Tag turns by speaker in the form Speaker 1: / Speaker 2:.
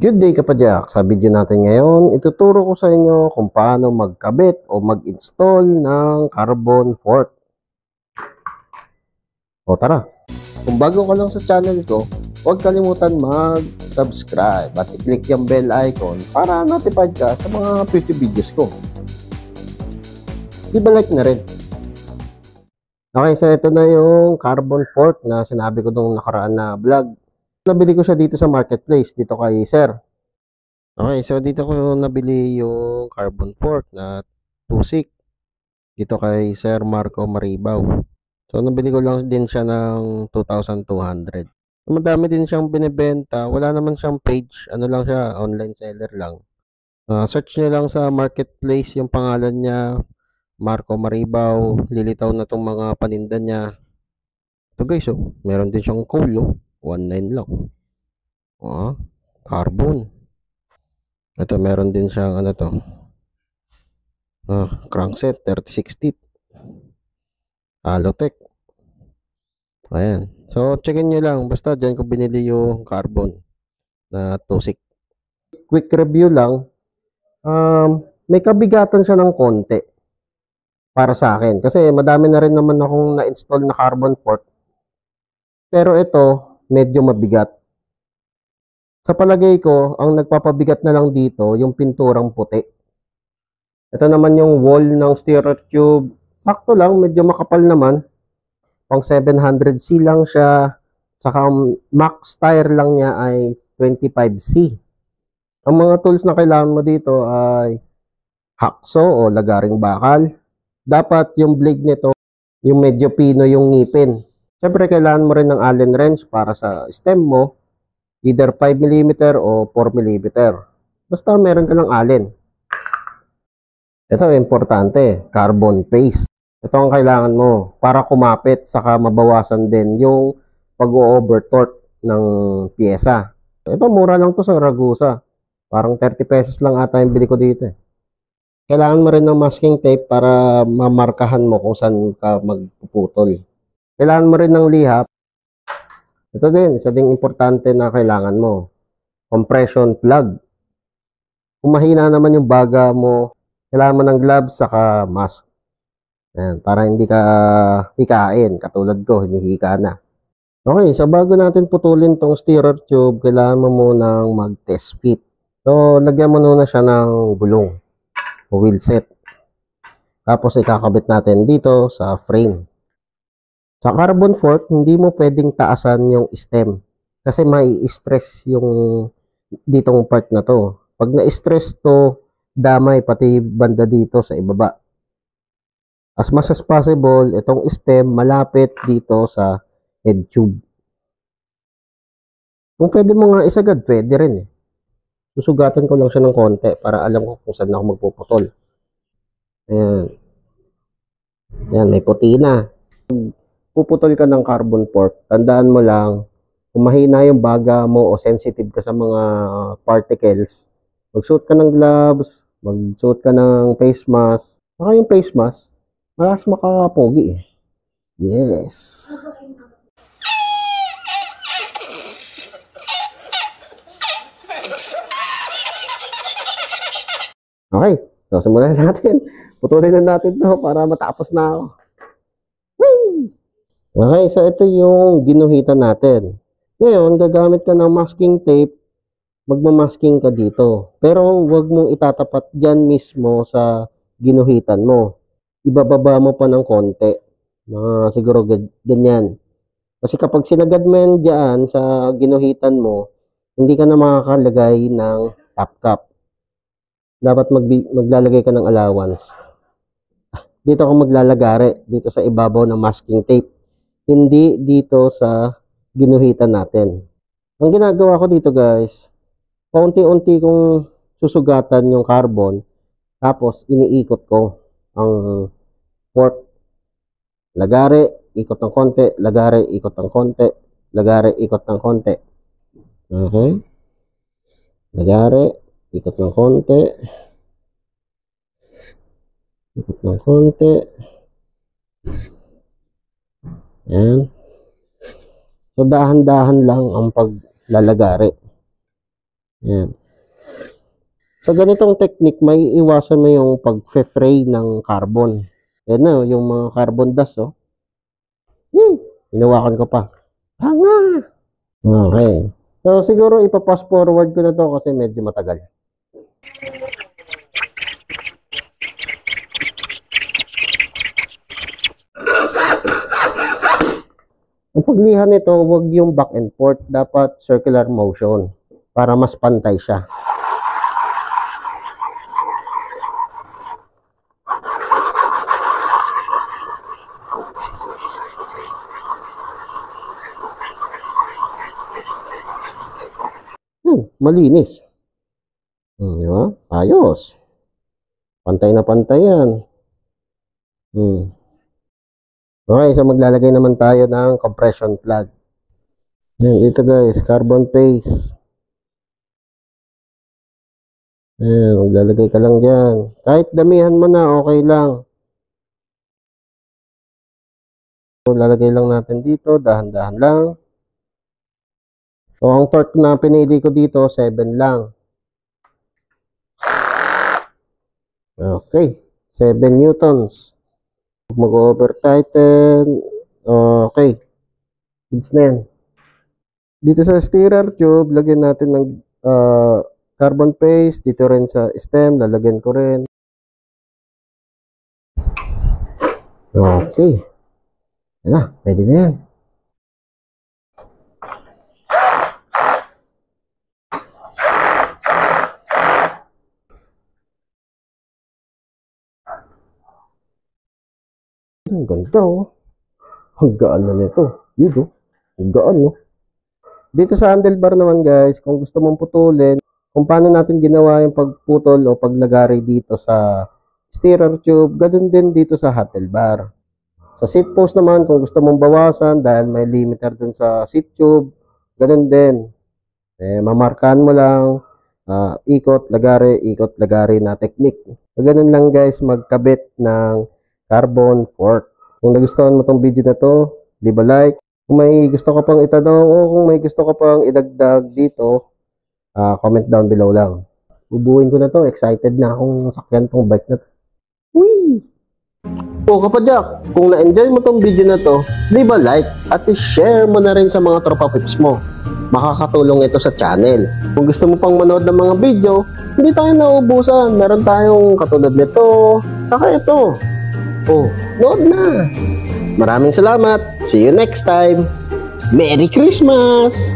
Speaker 1: Good day kapadyak! Sa video natin ngayon, ituturo ko sa inyo kung paano magkabit o mag-install ng carbon fork. O tara! Kung bago ka lang sa channel ko, huwag kalimutan mag-subscribe at i-click yung bell icon para notified ka sa mga future videos ko. Like na rin. Okay, so ito na yung carbon fork na sinabi ko nung nakaraan na vlog. Nabili ko siya dito sa marketplace, dito kay Sir. Okay, so dito ko nabili yung carbon fork na tusik dito kay Sir Marco Maribaw. So nabili ko lang din siya ng 2,200. Madami din siyang binebenta, wala naman siyang page, ano lang siya, online seller lang. Search niyo lang sa marketplace yung pangalan niya, Marco Maribaw, lilitaw na tong mga paninda niya. Ito guys, oh, meron din siyang coal, oh, 1.9 lang. Carbon. Ito, meron din siyang ano to, crankset 36 teeth, Halotech. Ayan, so checkin nyo lang, basta dyan ko binili yung carbon na tusik. Quick review lang, may kabigatan siya ng konti para sa akin kasi madami na rin naman akong na-install na carbon fork, pero ito medyo mabigat. Sa palagay ko, ang nagpapabigat na lang dito yung pinturang puti. Ito naman yung wall ng stirrer tube, sakto lang, medyo makapal naman, pang 700C lang siya, saka max tire lang niya ay 25C. Ang mga tools na kailangan mo dito ay hacksaw o lagaring bakal. Dapat yung blade nito, yung medyo pino yung ngipin. Siyempre kailangan mo rin ng Allen wrench para sa stem mo, either 5mm o 4mm. Basta meron ka ng Allen. Ito importante, carbon paste. Ito ang kailangan mo para kumapit saka mabawasan din yung pag-o-over-torque ng pyesa. Ito mura lang to sa Ragusa. Parang 30 pesos lang ata yung bili ko dito. Kailangan mo rin ng masking tape para mamarkahan mo kung saan ka magpuputol. Kailangan mo rin ng lihap. Ito din, isa ding importante na kailangan mo. Compression plug. Kung mahina naman yung baga mo, kailangan mo ng gloves saka mask. Ayan, para hindi ka hikain. Katulad ko, hinihika na. Okay, so bago natin putulin tong stirrer tube, kailangan mo munang mag-test fit. So, lagyan mo muna siya ng gulong o wheel set. Tapos, ikakabit natin dito sa frame. Sa carbon fork, hindi mo pwedeng taasan yung stem. Kasi mai-stress yung ditong part na to. Pag na-stress to, damay pati banda dito sa ibaba. As much as possible, itong stem malapit dito sa head tube. Kung pwede mo nga isagad, pwede rin eh. Susugatan ko lang siya ng konti para alam ko kung saan ako magpuputol. Ayan. Ayan, may puti na. Puputol ka ng carbon fork, tandaan mo lang, kung mahina yung baga mo o sensitive ka sa mga particles, magsuot ka ng gloves, magsuot ka ng face mask. Saka yung face mask, malas makakapogi eh. Yes! Okay, so simulan natin. Putulin na natin to para matapos na ako. Whee! Okay, so ito yung ginuhitan natin. Ngayon, gagamit ka ng masking tape, magmamasking ka dito. Pero huwag mong itatapat dyan mismo sa ginuhitan mo. Ibababa mo pa ng konti. Siguro ganyan. Kasi kapag sinagad mo yan dyan sa ginuhitan mo, hindi ka na makakalagay ng top cap. Dapat maglalagay ka ng allowance. Dito ka maglalagari, dito sa ibabaw ng masking tape. Hindi dito sa ginuhitan natin. Ang ginagawa ko dito guys, paunti-unti kong susugatan yung carbon, tapos iniikot ko ang fork. Lagari, ikot ng konti, lagari, ikot ng konti, lagari, ikot ng konti. Okay? Lagari, ikot ng konti, ikot ng konti. Ayan. So, dahan-dahan lang ang paglalagari. Ayan. Sa ganitong technique, may iwasan mo yung pag-fray ng carbon. Yan na, yung mga carbon dust, oh. Hinawakan ko pa. Tanga! Okay. So, siguro ipa-fast forward ko na to kasi medyo matagal. Ang pagliha nito, wag yung back and forth. Dapat circular motion para mas pantay siya. Malinis. Di ba? Ayos. Pantay na pantay yan. Okay, so maglalagay naman tayo ng compression plug. Yan, dito guys, carbon paste. Yan, maglalagay ka lang dyan. Kahit damihan mo na, okay lang. So, lalagay lang natin dito, dahan-dahan lang. So, ang torque na pinili ko dito, 7 lang. Okay, 7 newtons. Mag-over-tighten. Okay. Goods na yan. Dito sa stirrer tube, lagyan natin ng carbon paste. Dito rin sa stem, lalagyan ko rin. Okay. Yan na, pwede na yan. Ang ganda, oh. Ang gaan na nito. Yun, oh. Ang gaan, no? Dito sa handlebar naman, guys, kung gusto mong putulin, kung paano natin ginawa yung pagputol o paglagari dito sa stirrer tube, ganun din dito sa handlebar. Sa seat post naman, kung gusto mong bawasan dahil may limiter dun sa seat tube, ganun din. Mamarkahan mo lang, ikot, lagari na technique. So, ganun lang, guys, magkabit ng carbon fork. Kung nagustuhan mo tong video na to, leave a like. Kung may gusto ka pang itanong o kung may gusto ka pang idagdag dito, comment down below lang. Bubuhin ko na to. Excited na akong sakyan tong bike na to. Whee! O kapadyak, kung na-enjoy mo tong video na to, leave a like at i-share mo na rin sa mga tropa pips mo. Makakatulong ito sa channel. Kung gusto mo pang manood ng mga video, hindi tayo nauubusan. Meron tayong katulad nito, saka ito. Oh, nood na! Maraming salamat! See you next time! Merry Christmas!